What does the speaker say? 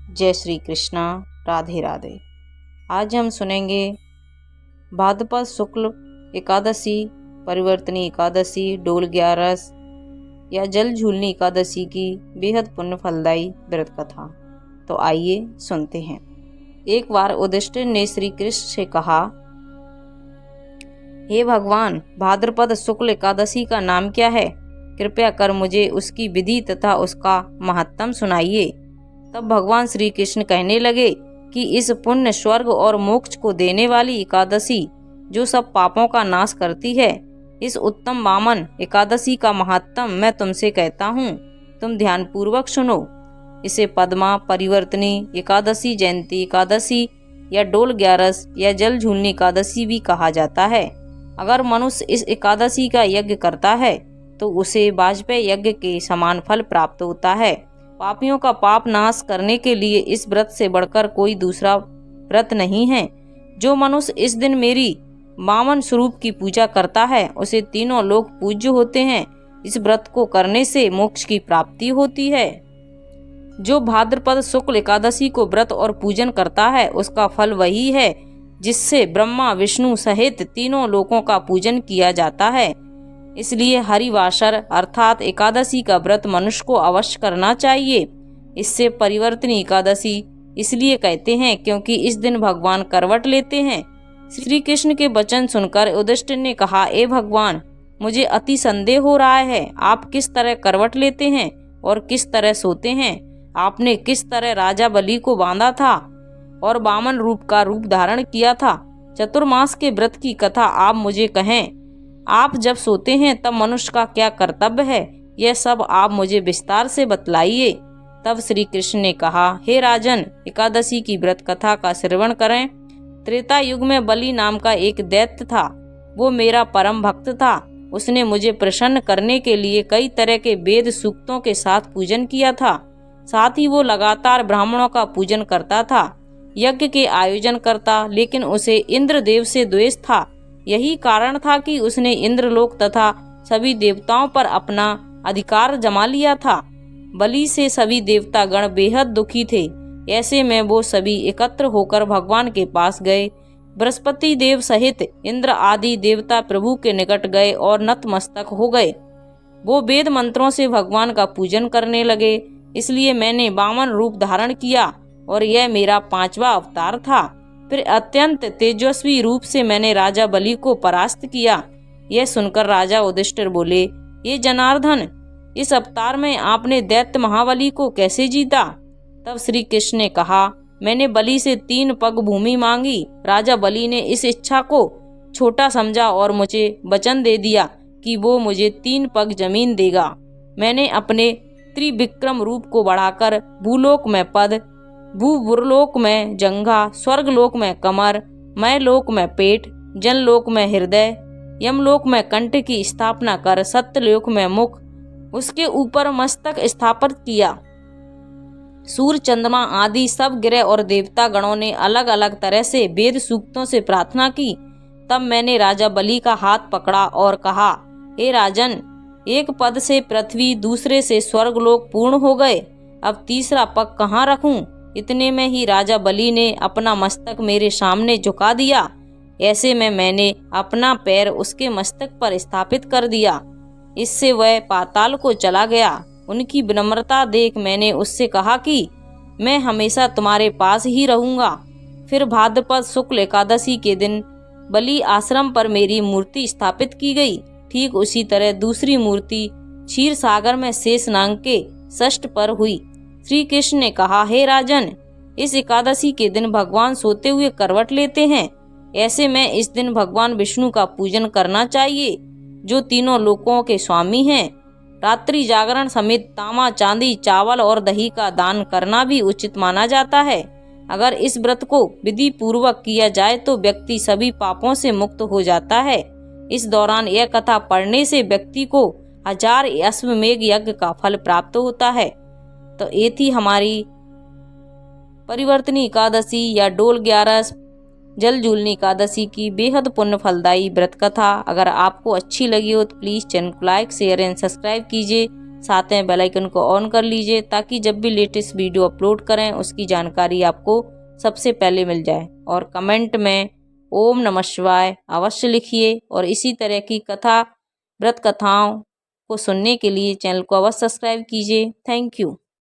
जय श्री कृष्णा। राधे राधे। आज हम सुनेंगे भाद्रपद शुक्ल एकादशी, परिवर्तनी एकादशी, डोल ग्यारस या जल झूलनी एकादशी की बेहद पुण्य फलदायी व्रत कथा। तो आइए सुनते हैं। एक बार युधिष्ठिर ने श्री कृष्ण से कहा, हे भगवान, भाद्रपद शुक्ल एकादशी का नाम क्या है? कृपया कर मुझे उसकी विधि तथा उसका महत्तम सुनाइए। तब भगवान श्री कृष्ण कहने लगे कि इस पुण्य, स्वर्ग और मोक्ष को देने वाली एकादशी, जो सब पापों का नाश करती है, इस उत्तम वामन एकादशी का महत्तम मैं तुमसे कहता हूँ। तुम ध्यानपूर्वक सुनो। इसे पद्मा, परिवर्तनी एकादशी, जयंती एकादशी या डोल ग्यारस या जल झूलनी एकादशी भी कहा जाता है। अगर मनुष्य इस एकादशी का यज्ञ करता है तो उसे वाजपेय यज्ञ के समान फल प्राप्त होता है। पापियों का पाप नाश करने के लिए इस व्रत से बढ़कर कोई दूसरा व्रत नहीं है। जो मनुष्य इस दिन मेरी वामन स्वरूप की पूजा करता है, उसे तीनों लोग पूज्य होते हैं। इस व्रत को करने से मोक्ष की प्राप्ति होती है। जो भाद्रपद शुक्ल एकादशी को व्रत और पूजन करता है, उसका फल वही है जिससे ब्रह्मा, विष्णु सहित तीनों लोकों का पूजन किया जाता है। इसलिए हरिवासर अर्थात एकादशी का व्रत मनुष्य को अवश्य करना चाहिए। इससे परिवर्तनी एकादशी इसलिए कहते हैं क्योंकि इस दिन भगवान करवट लेते हैं। श्री कृष्ण के वचन सुनकर युधिष्ठिर ने कहा, ए भगवान, मुझे अति संदेह हो रहा है। आप किस तरह करवट लेते हैं और किस तरह सोते हैं? आपने किस तरह राजा बलि को बांधा था और वामन रूप का रूप धारण किया था? चतुर्मास के व्रत की कथा आप मुझे कहें। आप जब सोते हैं तब मनुष्य का क्या कर्तव्य है, यह सब आप मुझे विस्तार से बतलाइए। तब श्री कृष्ण ने कहा, हे राजन, एकादशी की व्रत कथा का श्रवण करें। त्रेता युग में बलि नाम का एक दैत्य था। वो मेरा परम भक्त था। उसने मुझे प्रसन्न करने के लिए कई तरह के वेद सूक्तों के साथ पूजन किया था। साथ ही वो लगातार ब्राह्मणों का पूजन करता था, यज्ञ के आयोजन करता, लेकिन उसे इंद्रदेव से द्वेष था। यही कारण था कि उसने इंद्रलोक तथा सभी देवताओं पर अपना अधिकार जमा लिया था। बलि से सभी देवता गण बेहद दुखी थे। ऐसे में वो सभी एकत्र होकर भगवान के पास गए। बृहस्पति देव सहित इंद्र आदि देवता प्रभु के निकट गए और नतमस्तक हो गए। वो वेद मंत्रों से भगवान का पूजन करने लगे। इसलिए मैंने वामन रूप धारण किया और यह मेरा 5वां अवतार था। फिर अत्यंत तेजस्वी रूप से मैंने राजा बलि को परास्त किया। यह सुनकर राजा युधिष्ठिर बोले, ये जनार्दन, इस अवतार में आपने दैत्य महाबली को कैसे जीता? तब श्री कृष्ण ने कहा, मैंने बलि से 3 पग भूमि मांगी। राजा बलि ने इस इच्छा को छोटा समझा और मुझे वचन दे दिया कि वो मुझे 3 पग जमीन देगा। मैंने अपने त्रिविक्रम रूप को बढ़ाकर भूलोक में पद, भूवरलोक में जंघा, स्वर्गलोक में कमर, मयलोक में पेट, जनलोक में हृदय, यमलोक में कंठ की स्थापना कर सत्यलोक में मुख, उसके ऊपर मस्तक स्थापित किया। सूर्य, चंद्रमा आदि सब ग्रह और देवता गणों ने अलग अलग तरह से वेद सूक्तों से प्रार्थना की। तब मैंने राजा बलि का हाथ पकड़ा और कहा, हे राजन, एक पद से पृथ्वी, दूसरे से स्वर्गलोक पूर्ण हो गए। अब तीसरा पग कहाँ रखूं? इतने में ही राजा बलि ने अपना मस्तक मेरे सामने झुका दिया। ऐसे में मैंने अपना पैर उसके मस्तक पर स्थापित कर दिया। इससे वह पाताल को चला गया। उनकी विनम्रता देख मैंने उससे कहा कि मैं हमेशा तुम्हारे पास ही रहूंगा। फिर भाद्रपद शुक्ल एकादशी के दिन बलि आश्रम पर मेरी मूर्ति स्थापित की गई। ठीक उसी तरह दूसरी मूर्ति क्षीर सागर में शेषनाग के षष्ठ पर हुई। श्री कृष्ण ने कहा, हे राजन, इस एकादशी के दिन भगवान सोते हुए करवट लेते हैं। ऐसे में इस दिन भगवान विष्णु का पूजन करना चाहिए, जो तीनों लोकों के स्वामी हैं। रात्रि जागरण समेत तांबा, चांदी, चावल और दही का दान करना भी उचित माना जाता है। अगर इस व्रत को विधि पूर्वक किया जाए तो व्यक्ति सभी पापों से मुक्त हो जाता है। इस दौरान यह कथा पढ़ने से व्यक्ति को 1000 अश्वमेघ यज्ञ का फल प्राप्त होता है। तो ये थी हमारी परिवर्तनी एकादशी या डोल ग्यारस, जल झूलनी एकादशी की बेहद पुण्य फलदायी व्रत कथा। अगर आपको अच्छी लगी हो तो प्लीज़ चैनल को लाइक, शेयर एंड सब्सक्राइब कीजिए। साथ में बेल आइकन को ऑन कर लीजिए ताकि जब भी लेटेस्ट वीडियो अपलोड करें उसकी जानकारी आपको सबसे पहले मिल जाए। और कमेंट में ओम नमः शिवाय अवश्य लिखिए और इसी तरह की कथा व्रत कथाओं को सुनने के लिए चैनल को अवश्य सब्सक्राइब कीजिए। Thank you.